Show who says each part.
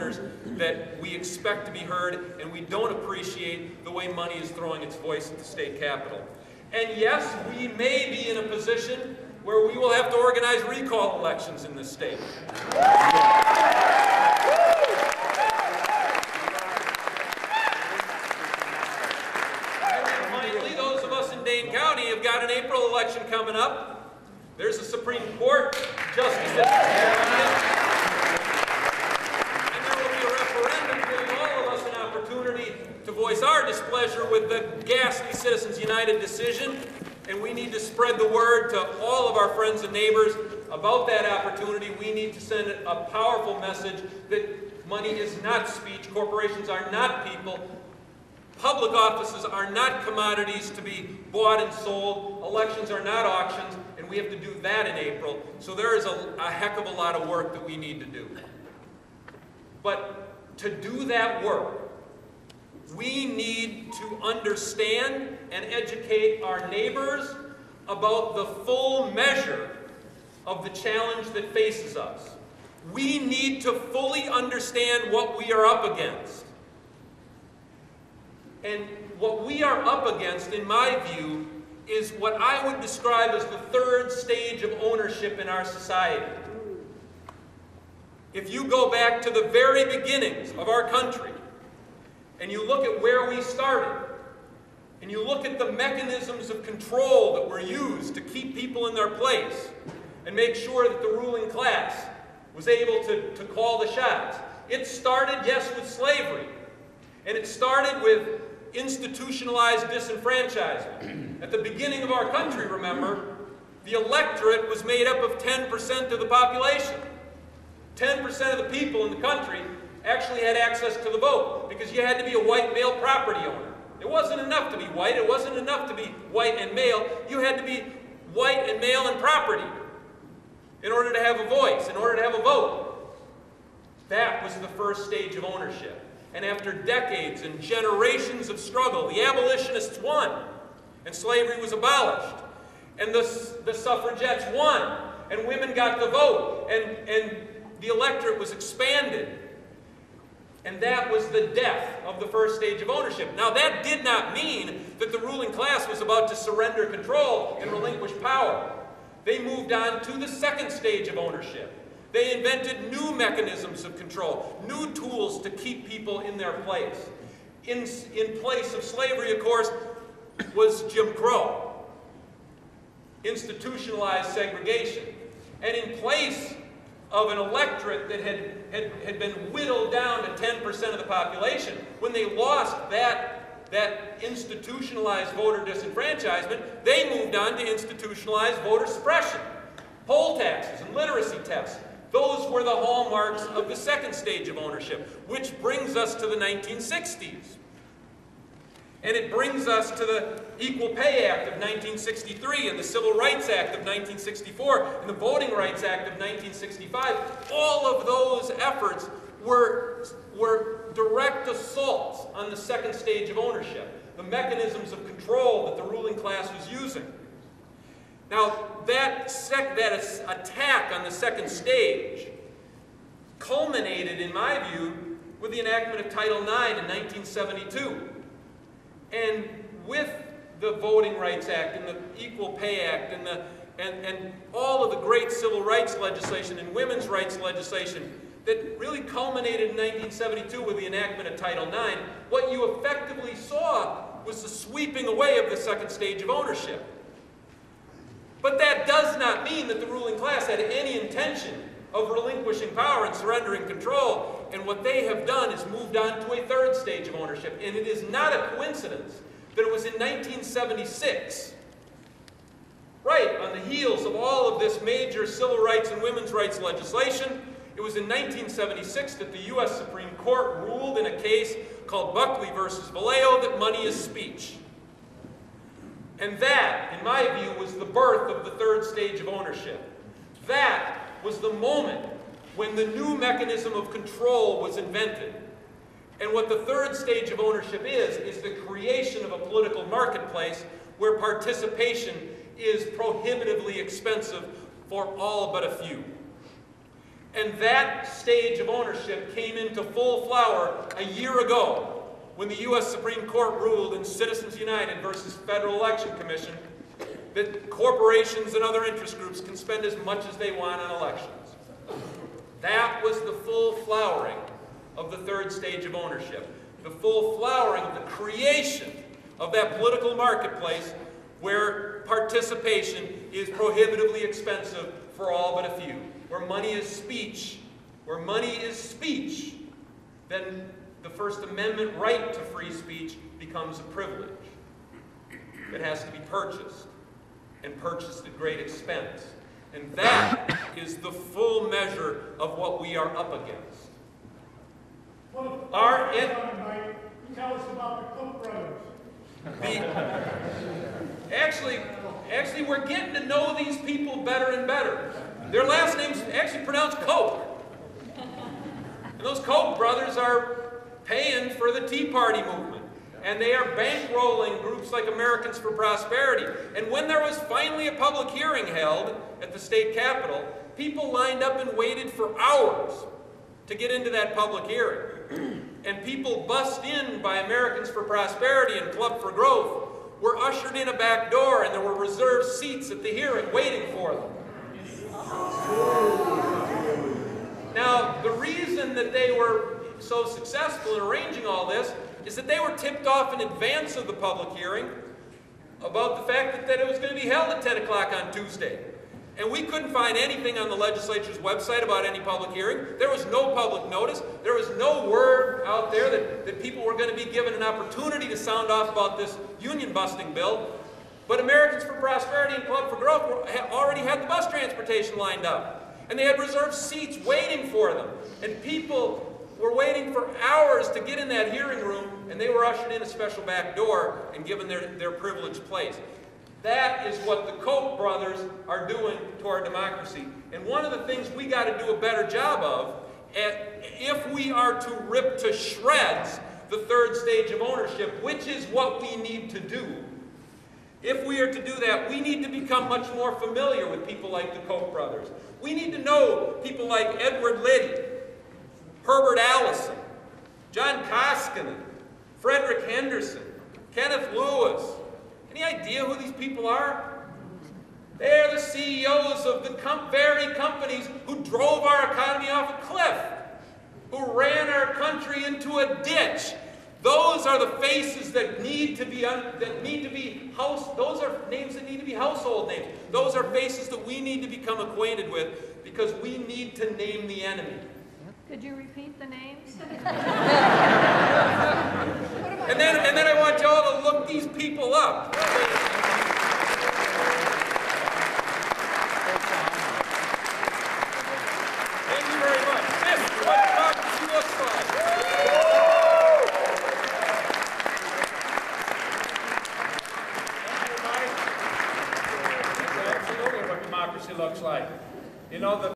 Speaker 1: donors that we expect to be heard, and we don't appreciate the way money is throwing its voice at the state capitol. And yes, we may be in a position where we will have to organize recall elections in this state. Dane County have got an April election coming up. There's a Supreme Court justice that and there will be a referendum giving all of us an opportunity to voice our displeasure with the ghastly Citizens United decision, and we need to spread the word to all of our friends and neighbors about that opportunity. We need to send a powerful message that money is not speech, corporations are not people, public offices are not commodities to be bought and sold. Elections are not auctions, and we have to do that in April. So there is a heck of a lot of work that we need to do. But to do that work, we need to understand and educate our neighbors about the full measure of the challenge that faces us. We need to fully understand what we are up against. And what we are up against, in my view, is what I would describe as the third stage of ownership in our society. If you go back to the very beginnings of our country, and you look at where we started, and you look at the mechanisms of control that were used to keep people in their place, and make sure that the ruling class was able to call the shots. It started, yes, with slavery. And it started with institutionalized disenfranchisement. At the beginning of our country, remember, the electorate was made up of 10% of the population. 10% of the people in the country actually had access to the vote because you had to be a white male property owner. It wasn't enough to be white. It wasn't enough to be white and male. You had to be white and male and property in order to have a voice, in order to have a vote. That was the first stage of ownership. And after decades and generations of struggle, the abolitionists won, and slavery was abolished. And the suffragettes won, and women got the vote, and the electorate was expanded. And that was the death of the first stage of ownership. Now, that did not mean that the ruling class was about to surrender control and relinquish power. They moved on to the second stage of ownership. They invented new mechanisms of control, new tools to keep people in their place. In place of slavery, of course, was Jim Crow, institutionalized segregation. And in place of an electorate that had been whittled down to 10% of the population, when they lost that institutionalized voter disenfranchisement, they moved on to institutionalized voter suppression. Poll taxes and literacy tests. Those were the hallmarks of the second stage of ownership, which brings us to the 1960s. And it brings us to the Equal Pay Act of 1963 and the Civil Rights Act of 1964 and the Voting Rights Act of 1965. All of those efforts were direct assaults on the second stage of ownership, the mechanisms of control that the ruling class was using. Now, that attack on the second stage culminated, in my view, with the enactment of Title IX in 1972. And with the Voting Rights Act and the Equal Pay Act and all of the great civil rights legislation and women's rights legislation that really culminated in 1972 with the enactment of Title IX, what you effectively saw was the sweeping away of the second stage of ownership. But that does not mean that the ruling class had any intention of relinquishing power and surrendering control. And what they have done is moved on to a third stage of ownership. And it is not a coincidence that it was in 1976, right on the heels of all of this major civil rights and women's rights legislation, it was in 1976 that the U.S. Supreme Court ruled in a case called Buckley versus Vallejo that money is speech. And that, in my view, was the birth of the third stage of ownership. That was the moment when the new mechanism of control was invented. And what the third stage of ownership is the creation of a political marketplace where participation is prohibitively expensive for all but a few. And that stage of ownership came into full flower a year ago when the U.S. Supreme Court ruled in Citizens United versus Federal Election Commission that corporations and other interest groups can spend as much as they want on elections. That was the full flowering of the third stage of ownership, the full flowering of the creation of that political marketplace where participation is prohibitively expensive for all but a few. Where money is speech, then the First Amendment right to free speech becomes a privilege that has to be purchased, and purchased at great expense. And that is the full measure of what we are up against.
Speaker 2: Tell us about the Koch brothers.
Speaker 1: Actually, we're getting to know these people better and better. Their last name's actually pronounced Koch. And those Koch brothers are paying for the Tea Party movement. And they are bankrolling groups like Americans for Prosperity. And when there was finally a public hearing held at the state capitol, people lined up and waited for hours to get into that public hearing. And people bussed in by Americans for Prosperity and Club for Growth were ushered in a back door, and there were reserved seats at the hearing waiting for them. Now, the reason that they were so successful in arranging all this is that they were tipped off in advance of the public hearing about the fact that it was going to be held at 10 o'clock on Tuesday. And we couldn't find anything on the legislature's website about any public hearing. There was no public notice. There was no word out there that people were going to be given an opportunity to sound off about this union-busting bill. But Americans for Prosperity and Club for Growth already had the bus transportation lined up. And they had reserved seats waiting for them. And people were waiting for hours to get in that hearing room, and they were ushered in a special back door and given their privileged place. That is what the Koch brothers are doing to our democracy. And one of the things we got to do a better job of, if we are to rip to shreds the third stage of ownership, which is what we need to do, if we are to do that, we need to become much more familiar with people like the Koch brothers. We need to know people like Edward Liddy, Herbert Allison, John Koskinen, Frederick Henderson, Kenneth Lewis. Any idea who these people are? They're the CEOs of the very companies who drove our economy off a cliff, who ran our country into a ditch. Those are the faces that need to be those are names that need to be household names. Those are faces that we need to become acquainted with because we need to name the enemy.
Speaker 3: Could you repeat the names?
Speaker 1: And then I want y'all to look these people up. Thank you very much. This is what democracy looks like.
Speaker 2: Thank you, Mike. That's absolutely what democracy looks like. You know,